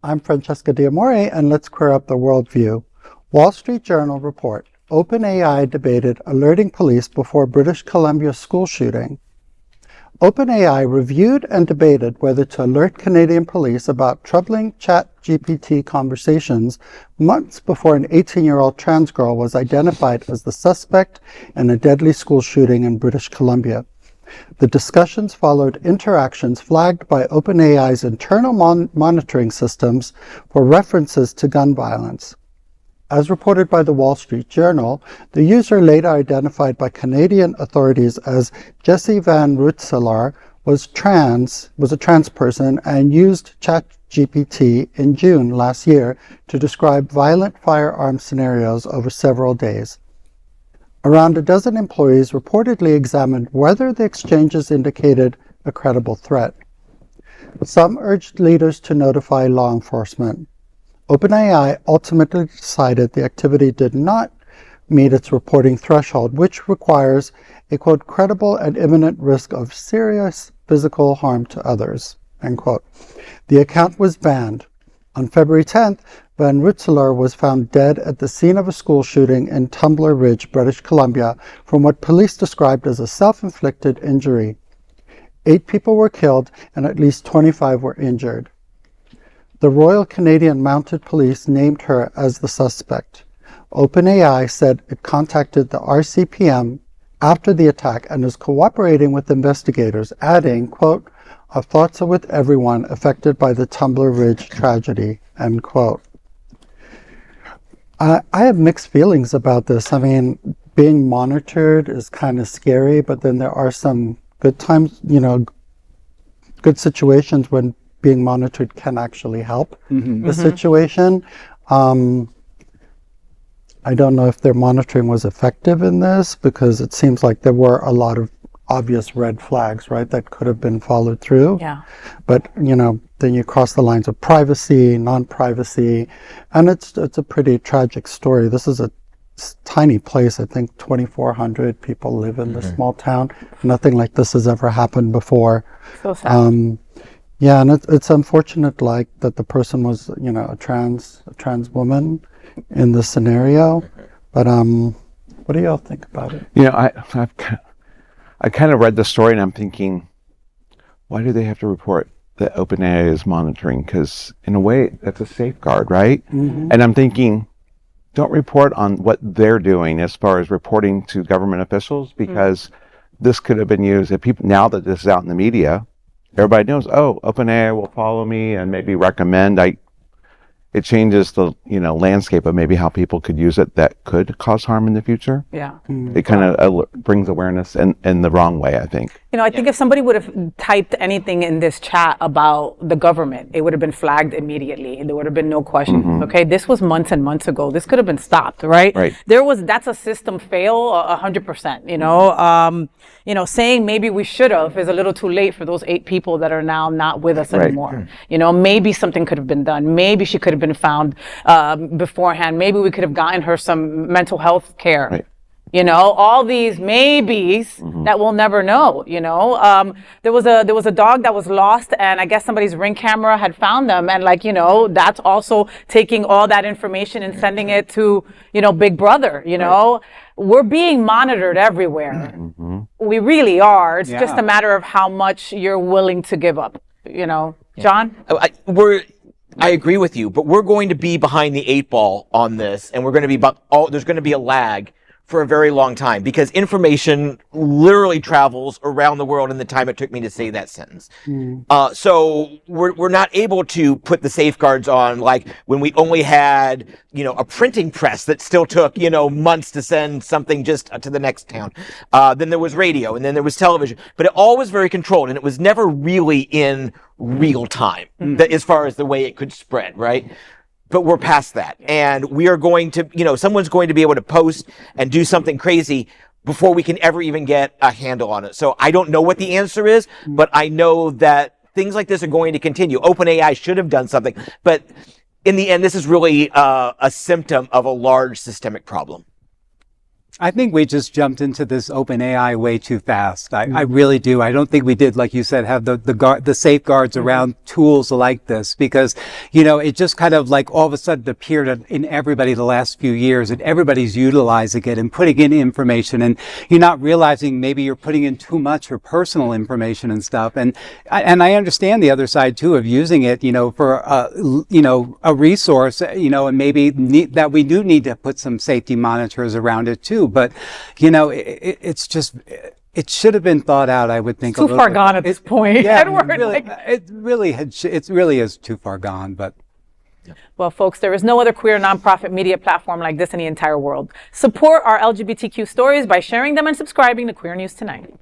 I'm Francesca Diamore, and let's queer up the worldview. Wall Street Journal report, OpenAI debated alerting police before British Columbia school shooting. OpenAI reviewed and debated whether to alert Canadian police about troubling ChatGPT conversations months before an 18-year-old trans girl was identified as the suspect in a deadly school shooting in British Columbia. The discussions followed interactions flagged by OpenAI's internal monitoring systems for references to gun violence. As reported by the Wall Street Journal, the user later identified by Canadian authorities as Jesse Van Rootselaar was a trans person and used ChatGPT in June last year to describe violent firearm scenarios over several days. Around a dozen employees reportedly examined whether the exchanges indicated a credible threat. Some urged leaders to notify law enforcement. OpenAI ultimately decided the activity did not meet its reporting threshold, which requires a, quote, credible and imminent risk of serious physical harm to others, end quote. The account was banned. On February 10th, Van Rootselaar was found dead at the scene of a school shooting in Tumbler Ridge, British Columbia, from what police described as a self-inflicted injury. 8 people were killed and at least 25 were injured. The Royal Canadian Mounted Police named her as the suspect. OpenAI said it contacted the RCMP after the attack and is cooperating with investigators, adding, quote, "Our thoughts are with everyone affected by the Tumbler Ridge tragedy," end quote. I have mixed feelings about this. I mean, being monitored is kind of scary, but then there are some good times, good situations when being monitored can actually help the situation. I don't know if their monitoring was effective in this because it seems like there were a lot of obvious red flags, right, that could have been followed through. Yeah. But, then you cross the lines of privacy, non-privacy, and it's a pretty tragic story. This is a tiny place. I think 2,400 people live in this small town. Nothing like this has ever happened before. So sad. Yeah, and it's unfortunate, that the person was, a trans woman in this scenario. But what do y'all think about it? I kind of read the story and I'm thinking, why do they have to report that OpenAI is monitoring? Because in a way, that's a safeguard, right? And I'm thinking, don't report on what they're doing as far as reporting to government officials, because this could have been used. If people, now that this is out in the media, everybody knows, oh, OpenAI will follow me and maybe recommend. It changes the landscape of maybe how people could use it that could cause harm in the future. Yeah. It kind of brings awareness in the wrong way, I think. I think if somebody would have typed anything in this chat about the government, it would have been flagged immediately. There would have been no question. Okay, this was months and months ago. This could have been stopped, right? Right. That's a system fail, 100%. Saying maybe we should have is a little too late for those 8 people that are now not with us anymore. Maybe something could have been done. Maybe she could have been found beforehand. Maybe we could have gotten her some mental health care. Right. All these maybes that we'll never know. There was a dog that was lost, and I guess somebody's Ring camera had found them, and that's also taking all that information and sending it to Big Brother. We're being monitored everywhere. We really are. It's just a matter of how much you're willing to give up. John? I agree with you, but we're going to be behind the 8 ball on this, and we're going to be there's going to be a lag for a very long time, because information literally travels around the world in the time it took me to say that sentence. So we're not able to put the safeguards on, like when we only had, a printing press that still took, months to send something just to the next town. Then there was radio, and then there was television, but it all was very controlled, and it was never really in real time as far as the way it could spread, right? But we're past that, and we are going to, someone's going to be able to post and do something crazy before we can ever even get a handle on it. So I don't know what the answer is, but I know that things like this are going to continue. OpenAI should have done something, but in the end, this is really a symptom of a large systemic problem. I think we just jumped into this OpenAI way too fast. I really do. I don't think we did, like you said, have the safeguards around tools like this, because, you know, it just kind of like all of a sudden appeared in everybody the last few years, and everybody's utilizing it and putting in information, and you're not realizing maybe you're putting in too much or personal information and stuff. And I understand the other side too of using it, you know, for a resource, you know, and maybe that we do need to put some safety monitors around it too. But, you know, it's just, it should have been thought out, I would think. Too far gone at this point, Yeah, Edward. it really is too far gone, but. Well, folks, there is no other queer nonprofit media platform like this in the entire world. Support our LGBTQ stories by sharing them and subscribing to Queer News Tonight.